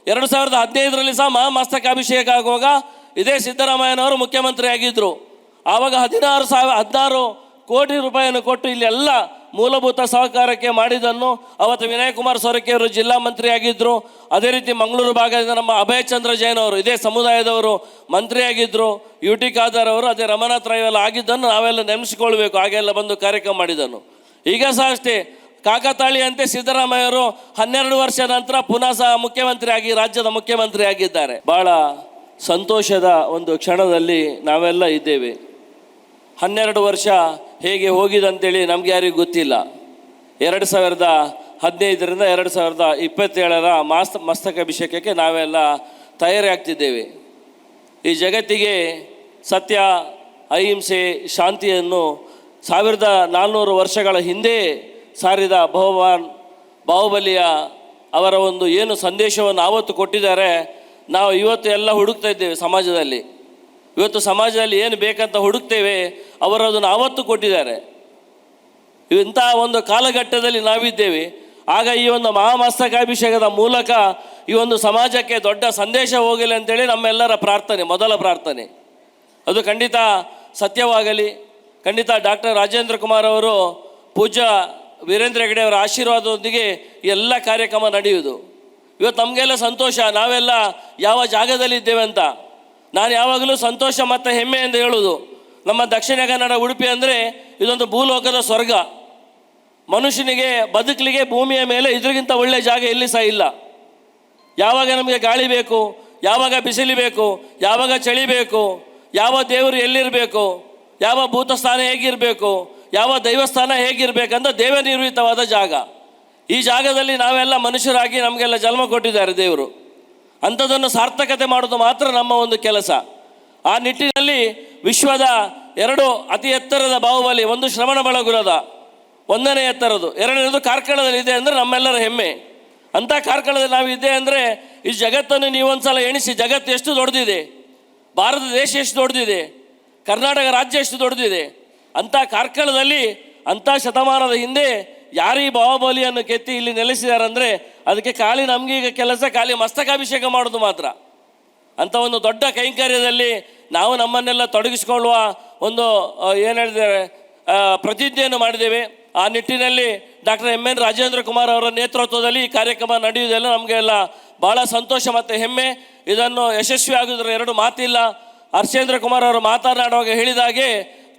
2015ರಲ್ಲಿ ಸಹ ಮಹಾಮಸ್ತಕಾಭಿಷೇಕ ಆಗುವಾಗ ಇದೇ ಸಿದ್ದರಾಮಯ್ಯನವರು ಮುಖ್ಯಮಂತ್ರಿ ಆಗಿದ್ದರು. ಆವಾಗ 16 ಕೋಟಿ ರೂಪಾಯಿಯನ್ನು ಕೊಟ್ಟು ಇಲ್ಲಿ ಎಲ್ಲ ಮೂಲಭೂತ ಸಹಕಾರಕ್ಕೆ ಮಾಡಿದ್ದನ್ನು ಅವತ್ತು ವಿನಯ್ ಕುಮಾರ್ ಸೊರಕೆ ಅವರು ಜಿಲ್ಲಾ ಮಂತ್ರಿ ಆಗಿದ್ದರು. ಅದೇ ರೀತಿ ಮಂಗಳೂರು ಭಾಗದಿಂದ ನಮ್ಮ ಅಭಯ ಚಂದ್ರ ಜೈನ್ ಅವರು ಇದೇ ಸಮುದಾಯದವರು ಮಂತ್ರಿ ಆಗಿದ್ದರು. UT ಖಾದರ್ ಅವರು ಅದೇ ರಮನಾಥ್ ರೈ ಎಲ್ಲ ಆಗಿದ್ದನ್ನು ನಾವೆಲ್ಲ ನೆನೆಸಿಕೊಳ್ಬೇಕು. ಹಾಗೆಲ್ಲ ಬಂದು ಕಾರ್ಯಕ್ರಮ ಮಾಡಿದ್ದನ್ನು. ಈಗ ಸಹ ಅಷ್ಟೇ ಕಾಕತಾಳಿಯಂತೆ ಸಿದ್ದರಾಮಯ್ಯವರು 12 ವರ್ಷ ನಂತರ ಪುನಃ ಸಹ ಮುಖ್ಯಮಂತ್ರಿ ಆಗಿ ರಾಜ್ಯದ ಮುಖ್ಯಮಂತ್ರಿ ಆಗಿದ್ದಾರೆ. ಭಾಳ ಸಂತೋಷದ ಒಂದು ಕ್ಷಣದಲ್ಲಿ ನಾವೆಲ್ಲ ಇದ್ದೇವೆ. 12 ವರ್ಷ ಹೇಗೆ ಹೋಗಿದೆ ಅಂತೇಳಿ ನಮ್ಗೆ ಯಾರಿಗೂ ಗೊತ್ತಿಲ್ಲ. 2015ರಿಂದ 2027ರ ಮಸ್ತಕಾಭಿಷೇಕಕ್ಕೆ ನಾವೆಲ್ಲ ತಯಾರಿ ಆಗ್ತಿದ್ದೇವೆ. ಈ ಜಗತ್ತಿಗೆ ಸತ್ಯ, ಅಹಿಂಸೆ, ಶಾಂತಿಯನ್ನು 1400 ವರ್ಷಗಳ ಹಿಂದೆ ಸಾರಿದ ಬಾಹುಬಲಿಯ ಅವರ ಒಂದು ಏನು ಸಂದೇಶವನ್ನು ಆವತ್ತು ಕೊಟ್ಟಿದ್ದಾರೆ, ನಾವು ಇವತ್ತು ಎಲ್ಲ ಹುಡುಕ್ತಾ ಇದ್ದೇವೆ ಸಮಾಜದಲ್ಲಿ. ಇವತ್ತು ಸಮಾಜದಲ್ಲಿ ಏನು ಬೇಕಂತ ಹುಡುಕ್ತೇವೆ, ಅವರು ಅದನ್ನು ಆವತ್ತು ಕೊಟ್ಟಿದ್ದಾರೆ. ಇಂಥ ಒಂದು ಕಾಲಘಟ್ಟದಲ್ಲಿ ನಾವಿದ್ದೇವೆ. ಆಗ ಈ ಒಂದು ಮಹಾಮಸ್ತಕಾಭಿಷೇಕದ ಮೂಲಕ ಈ ಒಂದು ಸಮಾಜಕ್ಕೆ ದೊಡ್ಡ ಸಂದೇಶ ಹೋಗಲಿ ಅಂತೇಳಿ ನಮ್ಮೆಲ್ಲರ ಪ್ರಾರ್ಥನೆ, ಮೊದಲ ಪ್ರಾರ್ಥನೆ. ಅದು ಖಂಡಿತ ಸತ್ಯವಾಗಲಿ. ಖಂಡಿತ ಡಾಕ್ಟರ್ ರಾಜೇಂದ್ರ ಕುಮಾರ್ ಅವರು, ಪೂಜ್ಯ ವೀರೇಂದ್ರ ಹೆಗಡೆ ಅವರ ಆಶೀರ್ವಾದದೊಂದಿಗೆ ಎಲ್ಲ ಕಾರ್ಯಕ್ರಮ ನಡೆಯುವುದು. ಇವತ್ತು ನಮಗೆಲ್ಲ ಸಂತೋಷ, ನಾವೆಲ್ಲ ಯಾವ ಜಾಗದಲ್ಲಿದ್ದೇವೆ ಅಂತ. ನಾನು ಯಾವಾಗಲೂ ಸಂತೋಷ ಮತ್ತು ಹೆಮ್ಮೆ ಎಂದು ಹೇಳೋದು. ನಮ್ಮ ದಕ್ಷಿಣ ಕನ್ನಡ ಉಡುಪಿ ಅಂದರೆ ಇದೊಂದು ಭೂಲೋಕದ ಸ್ವರ್ಗ. ಮನುಷ್ಯನಿಗೆ ಬದುಕಲಿಗೆ ಭೂಮಿಯ ಮೇಲೆ ಇದರಿಗಿಂತ ಒಳ್ಳೆಯ ಜಾಗ ಎಲ್ಲಿ ಸಹ ಇಲ್ಲ. ಯಾವಾಗ ನಮಗೆ ಗಾಳಿ ಬೇಕು, ಯಾವಾಗ ಬಿಸಿಲು ಬೇಕು, ಯಾವಾಗ ಚಳಿ ಬೇಕು, ಯಾವ ದೇವರು ಎಲ್ಲಿರಬೇಕು, ಯಾವ ಭೂತಸ್ಥಾನ ಹೇಗಿರಬೇಕು, ಯಾವ ದೈವಸ್ಥಾನ ಹೇಗಿರಬೇಕಂತ ದೇವನಿರ್ಮಿತವಾದ ಜಾಗ. ಈ ಜಾಗದಲ್ಲಿ ನಾವೆಲ್ಲ ಮನುಷ್ಯರಾಗಿ ನಮಗೆಲ್ಲ ಜನ್ಮ ಕೊಟ್ಟಿದ್ದಾರೆ ದೇವರು. ಅಂಥದ್ದನ್ನು ಸಾರ್ಥಕತೆ ಮಾಡೋದು ಮಾತ್ರ ನಮ್ಮ ಒಂದು ಕೆಲಸ. ಆ ನಿಟ್ಟಿನಲ್ಲಿ ವಿಶ್ವದ 2 ಅತಿ ಎತ್ತರದ ಬಾಹುಬಲಿ, ಒಂದು ಶ್ರವಣಬೆಳಗೊಳದ 1ನೇ ಎತ್ತರದ್ದು, 2ನೇದು ಕಾರ್ಕಳದಲ್ಲಿ ಇದೆ ಅಂದರೆ ನಮ್ಮೆಲ್ಲರ ಹೆಮ್ಮೆ. ಅಂಥ ಕಾರ್ಕಳದಲ್ಲಿ ನಾವು ಇದೆ ಅಂದರೆ ಈ ಜಗತ್ತನ್ನು ನೀವೊಂದು ಸಲ ಎಣಿಸಿ, ಜಗತ್ತು ಎಷ್ಟು ದೊಡ್ಡದಿದೆ, ಭಾರತ ದೇಶ ಎಷ್ಟು ದೊಡ್ಡದಿದೆ, ಕರ್ನಾಟಕ ರಾಜ್ಯ ಎಷ್ಟು ದೊಡ್ಡದಿದೆ. ಅಂಥ ಕಾರ್ಕಳದಲ್ಲಿ ಅಂಥ ಶತಮಾನದ ಹಿಂದೆ ಯಾರು ಈ ಬಾಹುಬಲಿಯನ್ನು ಕೆತ್ತಿ ಇಲ್ಲಿ ನೆಲೆಸಿದ್ದಾರೆ ಅಂದರೆ ಅದಕ್ಕೆ ಖಾಲಿ ನಮಗೀಗ ಕೆಲಸ ಖಾಲಿ ಮಸ್ತಕಾಭಿಷೇಕ ಮಾಡೋದು ಮಾತ್ರ. ಅಂಥ ಒಂದು ದೊಡ್ಡ ಕೈಂಕರ್ಯದಲ್ಲಿ ನಾವು ನಮ್ಮನ್ನೆಲ್ಲ ತೊಡಗಿಸಿಕೊಳ್ಳುವ ಒಂದು ಏನು ಹೇಳಿದ್ದಾರೆ ಪ್ರತಿಜ್ಞೆಯನ್ನು ಮಾಡಿದ್ದೇವೆ. ಆ ನಿಟ್ಟಿನಲ್ಲಿ ಡಾಕ್ಟರ್ MN ರಾಜೇಂದ್ರ ಕುಮಾರ್ ಅವರ ನೇತೃತ್ವದಲ್ಲಿ ಈ ಕಾರ್ಯಕ್ರಮ ನಡೆಯುವುದೆಲ್ಲ ನಮಗೆಲ್ಲ ಭಾಳ ಸಂತೋಷ ಮತ್ತು ಹೆಮ್ಮೆ. ಇದನ್ನು ಯಶಸ್ವಿ ಆಗೋದ್ರ 2 ಮಾತಿಲ್ಲ. ಹರ್ಷೇಂದ್ರ ಕುಮಾರ್ ಅವರು ಮಾತನಾಡುವಾಗ ಹೇಳಿದಾಗೆ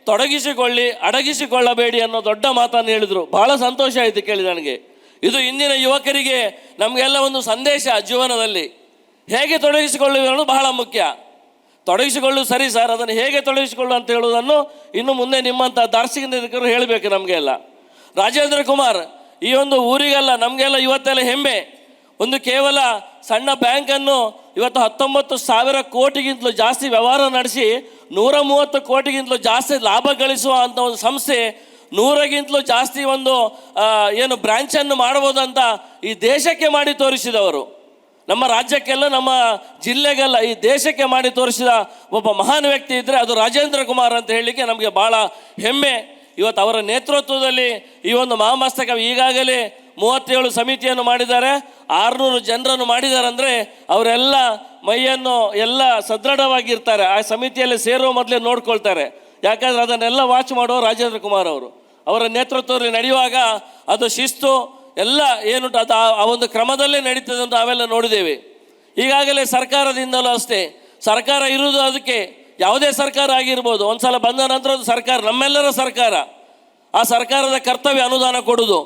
ತೊಡಗಿಸಿಕೊಳ್ಳಿ, ಅಡಗಿಸಿಕೊಳ್ಳಬೇಡಿ ಅನ್ನೋ ದೊಡ್ಡ ಮಾತನ್ನು ಹೇಳಿದರು. ಭಾಳ ಸಂತೋಷ ಆಯಿತು ಕೇಳಿ ನನಗೆ. ಇದು ಇಂದಿನ ಯುವಕರಿಗೆ ನಮಗೆಲ್ಲ ಒಂದು ಸಂದೇಶ. ಜೀವನದಲ್ಲಿ ಹೇಗೆ ತೊಡಗಿಸಿಕೊಳ್ಳುವುದು ಅನ್ನೋದು ಬಹಳ ಮುಖ್ಯ. ತೊಡಗಿಸಿಕೊಳ್ಳುವುದು ಸರಿ ಸರ್, ಅದನ್ನು ಹೇಗೆ ತೊಡಗಿಸಿಕೊಳ್ಳು ಅಂತ ಹೇಳುವುದನ್ನು ಇನ್ನು ಮುಂದೆ ನಿಮ್ಮಂಥ ದಾರ್ಶನಿಕರು ಹೇಳಬೇಕು ನಮಗೆಲ್ಲ. ರಾಜೇಂದ್ರ ಕುಮಾರ್ ಈ ಒಂದು ಊರಿಗೆಲ್ಲ ನಮಗೆಲ್ಲ ಇವತ್ತೆಲ್ಲ ಹೆಮ್ಮೆ. ಒಂದು ಕೇವಲ ಸಣ್ಣ ಬ್ಯಾಂಕನ್ನು ಇವತ್ತು 19,000 ಕೋಟಿಗಿಂತಲೂ ಜಾಸ್ತಿ ವ್ಯವಹಾರ ನಡೆಸಿ 130 ಕೋಟಿಗಿಂತಲೂ ಜಾಸ್ತಿ ಲಾಭ ಗಳಿಸುವ ಅಂಥ ಒಂದು ಸಂಸ್ಥೆ, 100ಗಿಂತಲೂ ಜಾಸ್ತಿ ಒಂದು ಏನು ಬ್ರ್ಯಾಂಚನ್ನು ಮಾಡ್ಬೋದಂತ ಈ ದೇಶಕ್ಕೆ ಮಾಡಿ ತೋರಿಸಿದವರು. ನಮ್ಮ ರಾಜ್ಯಕ್ಕೆಲ್ಲ, ನಮ್ಮ ಜಿಲ್ಲೆಗೆಲ್ಲ, ಈ ದೇಶಕ್ಕೆ ಮಾಡಿ ತೋರಿಸಿದ ಒಬ್ಬ ಮಹಾನ್ ವ್ಯಕ್ತಿ ಇದ್ದರೆ ಅದು ರಾಜೇಂದ್ರ ಕುಮಾರ್ ಅಂತ ಹೇಳಲಿಕ್ಕೆ ನಮಗೆ ಭಾಳ ಹೆಮ್ಮೆ. ಇವತ್ತು ಅವರ ನೇತೃತ್ವದಲ್ಲಿ ಈ ಒಂದು ಮಹಾಮಸ್ತಕ ಈಗಾಗಲೇ 37 ಸಮಿತಿಯನ್ನು ಮಾಡಿದ್ದಾರೆ, 600 ಜನರನ್ನು ಮಾಡಿದ್ದಾರೆ. ಅಂದರೆ ಅವರೆಲ್ಲ ಮೈಯನ್ನು ಎಲ್ಲ ಸದೃಢವಾಗಿರ್ತಾರೆ. ಆ ಸಮಿತಿಯಲ್ಲಿ ಸೇರುವ ಮೊದಲೇ ನೋಡ್ಕೊಳ್ತಾರೆ. ಯಾಕಂದರೆ ಅದನ್ನೆಲ್ಲ ವಾಚ್ ಮಾಡುವ ರಾಜೇಂದ್ರ ಕುಮಾರ್ ಅವರು. ಅವರ ನೇತೃತ್ವದಲ್ಲಿ ನಡೆಯುವಾಗ ಅದು ಶಿಸ್ತು ಎಲ್ಲ ಏನುಂಟು ಅದು ಆ ಒಂದು ಕ್ರಮದಲ್ಲೇ ನಡೀತದೆ ಅಂತ ನಾವೆಲ್ಲ ನೋಡಿದ್ದೇವೆ. ಈಗಾಗಲೇ ಸರ್ಕಾರದಿಂದಲೂ ಅಷ್ಟೇ, ಸರ್ಕಾರ ಇರುವುದು ಅದಕ್ಕೆ ಯಾವುದೇ ಸರ್ಕಾರ ಆಗಿರ್ಬೋದು, ಒಂದು ಸಲ ಬಂದ ನಂತರ ಅದು ಸರ್ಕಾರ, ನಮ್ಮೆಲ್ಲರ ಸರ್ಕಾರ. ಆ ಸರ್ಕಾರದ ಕರ್ತವ್ಯ ಅನುದಾನ ಕೊಡುವುದು.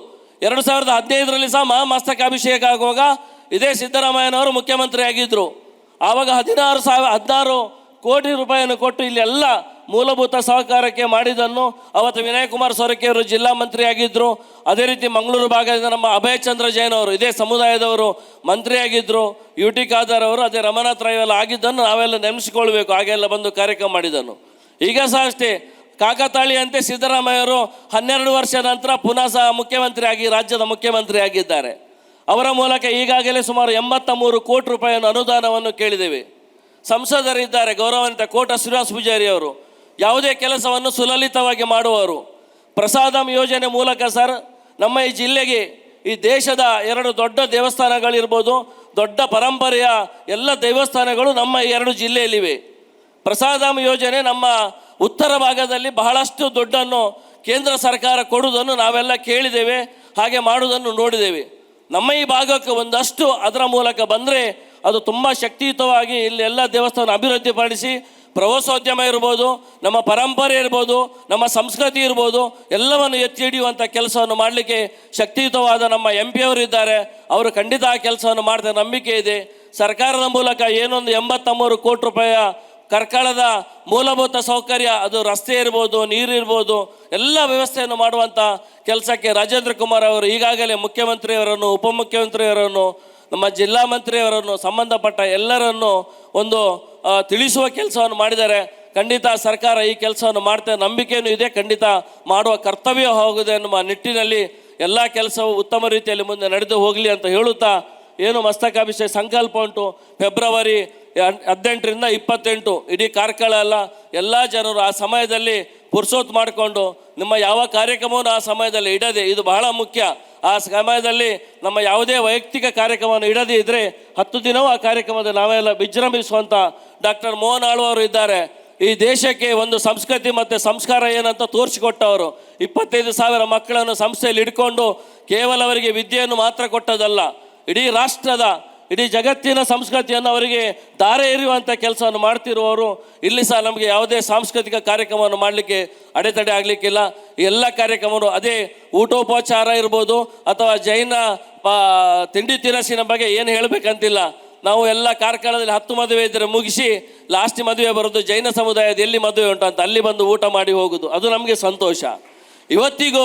2015ರಲ್ಲಿ ಸಹ ಮಹಾಮಸ್ತಕಾಭಿಷೇಕ ಆಗುವಾಗ ಇದೇ ಸಿದ್ದರಾಮಯ್ಯನವರು ಮುಖ್ಯಮಂತ್ರಿ ಆಗಿದ್ದರು. ಆವಾಗ 16 ಕೋಟಿ ರೂಪಾಯಿಯನ್ನು ಕೊಟ್ಟು ಇಲ್ಲಿ ಎಲ್ಲ ಮೂಲಭೂತ ಸಹಕಾರಕ್ಕೆ ಮಾಡಿದ್ದನ್ನು ಅವತ್ತು ವಿನಯ್ ಕುಮಾರ್ ಸೊರಕೆ ಅವರು ಜಿಲ್ಲಾ ಮಂತ್ರಿ ಆಗಿದ್ದರು. ಅದೇ ರೀತಿ ಮಂಗಳೂರು ಭಾಗದಿಂದ ನಮ್ಮ ಅಭಯ ಚಂದ್ರ ಜೈನ್ ಅವರು ಇದೇ ಸಮುದಾಯದವರು ಮಂತ್ರಿ ಆಗಿದ್ದರು. UT ಖಾದರ್ ಅವರು ಅದೇ ರಮನಾಥ್ ರೈ ಎಲ್ಲ ಆಗಿದ್ದನ್ನು ನಾವೆಲ್ಲ ನೆನೆಸಿಕೊಳ್ಬೇಕು. ಹಾಗೆಲ್ಲ ಬಂದು ಕಾರ್ಯಕ್ರಮ ಮಾಡಿದ್ದನ್ನು. ಈಗ ಸಹ ಅಷ್ಟೇ ಕಾಕತಾಳಿಯಂತೆ ಸಿದ್ದರಾಮಯ್ಯವರು 12 ವರ್ಷ ನಂತರ ಪುನಃ ಸಹ ಮುಖ್ಯಮಂತ್ರಿ ಆಗಿ ರಾಜ್ಯದ ಮುಖ್ಯಮಂತ್ರಿ ಆಗಿದ್ದಾರೆ. ಅವರ ಮೂಲಕ ಈಗಾಗಲೇ ಸುಮಾರು 83 ಕೋಟಿ ರೂಪಾಯಿಯನ್ನು ಅನುದಾನವನ್ನು ಕೇಳಿದ್ದೇವೆ. ಸಂಸದರಿದ್ದಾರೆ, ಗೌರವಾನ್ವಿತ ಕೋಟ ಶ್ರೀನಿವಾಸ ಪೂಜಾರಿ ಅವರು ಯಾವುದೇ ಕೆಲಸವನ್ನು ಸುಲಲಿತವಾಗಿ ಮಾಡುವವರು. ಪ್ರಸಾದಂ ಯೋಜನೆ ಮೂಲಕ ಸರ್ ನಮ್ಮ ಈ ಜಿಲ್ಲೆಗೆ ಈ ದೇಶದ 2 ದೊಡ್ಡ ದೇವಸ್ಥಾನಗಳಿರ್ಬೋದು, ದೊಡ್ಡ ಪರಂಪರೆಯ ಎಲ್ಲ ದೇವಸ್ಥಾನಗಳು ನಮ್ಮ ಈ 2 ಜಿಲ್ಲೆಯಲ್ಲಿವೆ. ಪ್ರಸಾದಮ್ ಯೋಜನೆ ನಮ್ಮ ಉತ್ತರ ಭಾಗದಲ್ಲಿ ಬಹಳಷ್ಟು ದುಡ್ಡನ್ನು ಕೇಂದ್ರ ಸರ್ಕಾರ ಕೊಡುವುದನ್ನು ನಾವೆಲ್ಲ ಕೇಳಿದ್ದೇವೆ, ಹಾಗೆ ಮಾಡುವುದನ್ನು ನೋಡಿದ್ದೇವೆ. ನಮ್ಮ ಈ ಭಾಗಕ್ಕೆ ಒಂದಷ್ಟು ಅದರ ಮೂಲಕ ಬಂದರೆ ಅದು ತುಂಬ ಶಕ್ತಿಯುತವಾಗಿ ಇಲ್ಲಿ ಎಲ್ಲ ದೇವಸ್ಥಾನ ಅಭಿವೃದ್ಧಿಪಡಿಸಿ ಪ್ರವಾಸೋದ್ಯಮ ಇರ್ಬೋದು, ನಮ್ಮ ಪರಂಪರೆ ಇರ್ಬೋದು, ನಮ್ಮ ಸಂಸ್ಕೃತಿ ಇರ್ಬೋದು, ಎಲ್ಲವನ್ನು ಎತ್ತಿ ಹಿಡಿಯುವಂಥ ಕೆಲಸವನ್ನು ಮಾಡಲಿಕ್ಕೆ ಶಕ್ತಿಯುತವಾದ ನಮ್ಮ MP ಅವರು ಇದ್ದಾರೆ. ಅವರು ಖಂಡಿತ ಆ ಕೆಲಸವನ್ನು ಮಾಡ್ತಾರೆ, ನಂಬಿಕೆ ಇದೆ. ಸರ್ಕಾರದ ಮೂಲಕ ಏನೊಂದು 83 ಕೋಟಿ ರೂಪಾಯಿಯ ಕಾರ್ಕಳದ ಮೂಲಭೂತ ಸೌಕರ್ಯ, ಅದು ರಸ್ತೆ ಇರ್ಬೋದು, ನೀರು ಇರ್ಬೋದು, ಎಲ್ಲ ವ್ಯವಸ್ಥೆಯನ್ನು ಮಾಡುವಂಥ ಕೆಲಸಕ್ಕೆ ರಾಜೇಂದ್ರ ಕುಮಾರ್ ಅವರು ಈಗಾಗಲೇ ಮುಖ್ಯಮಂತ್ರಿಯವರನ್ನು, ಉಪಮುಖ್ಯಮಂತ್ರಿಯವರನ್ನು, ನಮ್ಮ ಜಿಲ್ಲಾ ಮಂತ್ರಿಯವರನ್ನು, ಸಂಬಂಧಪಟ್ಟ ಎಲ್ಲರನ್ನು ಒಂದು ತಿಳಿಸುವ ಕೆಲಸವನ್ನು ಮಾಡಿದ್ದಾರೆ. ಖಂಡಿತ ಸರ್ಕಾರ ಈ ಕೆಲಸವನ್ನು ಮಾಡ್ತಾ ನಂಬಿಕೆಯೂ ಇದೆ, ಖಂಡಿತ ಮಾಡುವ ಕರ್ತವ್ಯ ಹೋಗಿದೆ ಎನ್ನುವ ನಿಟ್ಟಿನಲ್ಲಿ ಎಲ್ಲ ಕೆಲಸವು ಉತ್ತಮ ರೀತಿಯಲ್ಲಿ ಮುಂದೆ ನಡೆದು ಹೋಗಲಿ ಅಂತ ಹೇಳುತ್ತಾ, ಏನು ಮಸ್ತಕಾಭಿಷೇಕ ಸಂಕಲ್ಪ ಉಂಟು ಫೆಬ್ರವರಿ 18ರಿಂದ 28, ಇಡೀ ಕಾರ್ಕಳ ಅಲ್ಲ ಎಲ್ಲ ಜನರು ಆ ಸಮಯದಲ್ಲಿ ಪುರ್ಸೋತ್ ಮಾಡಿಕೊಂಡು ನಿಮ್ಮ ಯಾವ ಕಾರ್ಯಕ್ರಮವನ್ನು ಆ ಸಮಯದಲ್ಲಿ ಇಡದೆ, ಇದು ಬಹಳ ಮುಖ್ಯ. ಆ ಸಮಯದಲ್ಲಿ ನಮ್ಮ ಯಾವುದೇ ವೈಯಕ್ತಿಕ ಕಾರ್ಯಕ್ರಮವನ್ನು ಇಡದೇ ಇದ್ದರೆ 10 ದಿನವೂ ಆ ಕಾರ್ಯಕ್ರಮದಲ್ಲಿ ನಾವೆಲ್ಲ ವಿಜೃಂಭಿಸುವಂಥ ಡಾಕ್ಟರ್ ಮೋಹನ್ ಆಳ್ವ ಅವರು ಇದ್ದಾರೆ. ಈ ದೇಶಕ್ಕೆ ಒಂದು ಸಂಸ್ಕೃತಿ ಮತ್ತು ಸಂಸ್ಕಾರ ಏನಂತ ತೋರಿಸಿಕೊಟ್ಟವರು. 25,000 ಮಕ್ಕಳನ್ನು ಸಂಸ್ಥೆಯಲ್ಲಿ ಇಟ್ಕೊಂಡು ಕೇವಲ ಅವರಿಗೆ ವಿದ್ಯೆಯನ್ನು ಮಾತ್ರ ಕೊಟ್ಟದಲ್ಲ, ಇಡೀ ರಾಷ್ಟ್ರದ, ಇಡೀ ಜಗತ್ತಿನ ಸಂಸ್ಕೃತಿಯನ್ನು ಅವರಿಗೆ ದಾರೆ ಎರೆಯುವಂಥ ಕೆಲಸವನ್ನು ಮಾಡ್ತಿರುವವರು. ಇಲ್ಲಿ ಸಹ ನಮಗೆ ಯಾವುದೇ ಸಾಂಸ್ಕೃತಿಕ ಕಾರ್ಯಕ್ರಮವನ್ನು ಮಾಡಲಿಕ್ಕೆ ಅಡೆತಡೆ ಆಗಲಿಕ್ಕಿಲ್ಲ. ಎಲ್ಲ ಕಾರ್ಯಕ್ರಮಗಳು ಅದೇ ಊಟೋಪಚಾರ ಇರ್ಬೋದು ಅಥವಾ ಜೈನ ತಿಂಡಿ ತಿನಿಸಿನ ಬಗ್ಗೆ ಏನು ಹೇಳಬೇಕಂತಿಲ್ಲ. ನಾವು ಎಲ್ಲ ಕಾರ್ಕಳದಲ್ಲಿ 10 ಮದುವೆ ಇದ್ದರೆ ಮುಗಿಸಿ ಲಾಸ್ಟ್ ಮದುವೆ ಬರೋದು ಜೈನ ಸಮುದಾಯದ ಎಲ್ಲಿ ಮದುವೆ ಉಂಟು ಅಂತ ಅಲ್ಲಿ ಬಂದು ಊಟ ಮಾಡಿ ಹೋಗೋದು, ಅದು ನಮಗೆ ಸಂತೋಷ. ಇವತ್ತಿಗೂ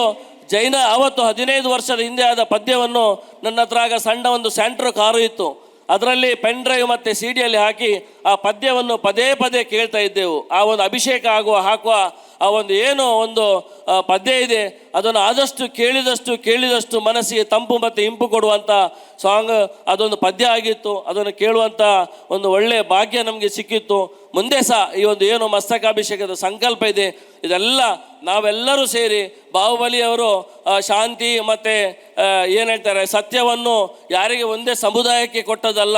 ಜೈನ ಆವತ್ತು 15 ವರ್ಷದ ಹಿಂದೆ ಆದ ಪದ್ಯವನ್ನು ನನ್ನ ಹತ್ರ ಆಗ ಸಣ್ಣ ಒಂದು ಸ್ಯಾಂಟ್ರೋ ಕಾರು ಇತ್ತು, ಅದರಲ್ಲಿ ಪೆನ್ ಡ್ರೈವ್ ಮತ್ತು CD ಹಾಕಿ ಆ ಪದ್ಯವನ್ನು ಪದೇ ಪದೇ ಕೇಳ್ತಾ ಇದ್ದೆವು. ಆ ಒಂದು ಅಭಿಷೇಕ ಹಾಕುವ ಆ ಒಂದು ಏನು ಒಂದು ಪದ್ಯ ಇದೆ, ಅದನ್ನು ಆದಷ್ಟು ಕೇಳಿದಷ್ಟು ಮನಸ್ಸಿಗೆ ತಂಪು ಮತ್ತು ಇಂಪು ಕೊಡುವಂಥ ಸಾಂಗ್ ಅದೊಂದು ಪದ್ಯ ಆಗಿತ್ತು. ಅದನ್ನು ಕೇಳುವಂಥ ಒಂದು ಒಳ್ಳೆಯ ಭಾಗ್ಯ ನಮಗೆ ಸಿಕ್ಕಿತ್ತು. ಮುಂದೆ ಸಹ ಈ ಒಂದು ಏನು ಮಸ್ತಕಾಭಿಷೇಕದ ಸಂಕಲ್ಪ ಇದೆ, ಇದೆಲ್ಲ ನಾವೆಲ್ಲರೂ ಸೇರಿ ಬಾಹುಬಲಿಯವರು ಶಾಂತಿ ಮತ್ತು ಏನು ಹೇಳ್ತಾರೆ ಸತ್ಯವನ್ನು ಯಾರಿಗೆ ಒಂದೇ ಸಮುದಾಯಕ್ಕೆ ಕೊಟ್ಟದಲ್ಲ,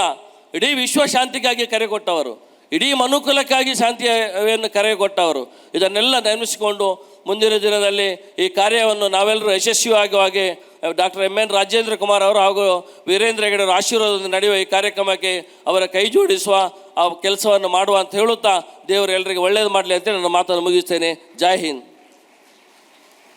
ಇಡೀ ವಿಶ್ವ ಶಾಂತಿಗಾಗಿ ಕರೆ ಕೊಟ್ಟವರು, ಇಡೀ ಮನುಕುಲಕ್ಕಾಗಿ ಶಾಂತಿಯನ್ನು ಕರೆ ಕೊಟ್ಟವರು. ಇದನ್ನೆಲ್ಲ ನೆನಪಿಸಿಕೊಂಡು ಮುಂದಿನ ದಿನದಲ್ಲಿ ಈ ಕಾರ್ಯವನ್ನು ನಾವೆಲ್ಲರೂ ಯಶಸ್ವಿಯಾಗುವ ಹಾಗೆ ಡಾಕ್ಟರ್ MN ರಾಜೇಂದ್ರ ಕುಮಾರ್ ಅವರು ಹಾಗೂ ವೀರೇಂದ್ರ ಹೆಗಡೆ ಅವರ ಆಶೀರ್ವಾದದಿಂದ ನಡೆಯುವ ಈ ಕಾರ್ಯಕ್ರಮಕ್ಕೆ ಅವರ ಕೈ ಜೋಡಿಸುವ ಆ ಕೆಲಸವನ್ನು ಮಾಡುವ ಅಂತ ಹೇಳುತ್ತಾ, ದೇವರು ಎಲ್ಲರಿಗೆ ಒಳ್ಳೆಯದು ಮಾಡಲಿ ಅಂತೇಳಿ ನನ್ನ ಮಾತನ್ನು ಮುಗಿಸ್ತೇನೆ. ಜೈ ಹಿಂದ್.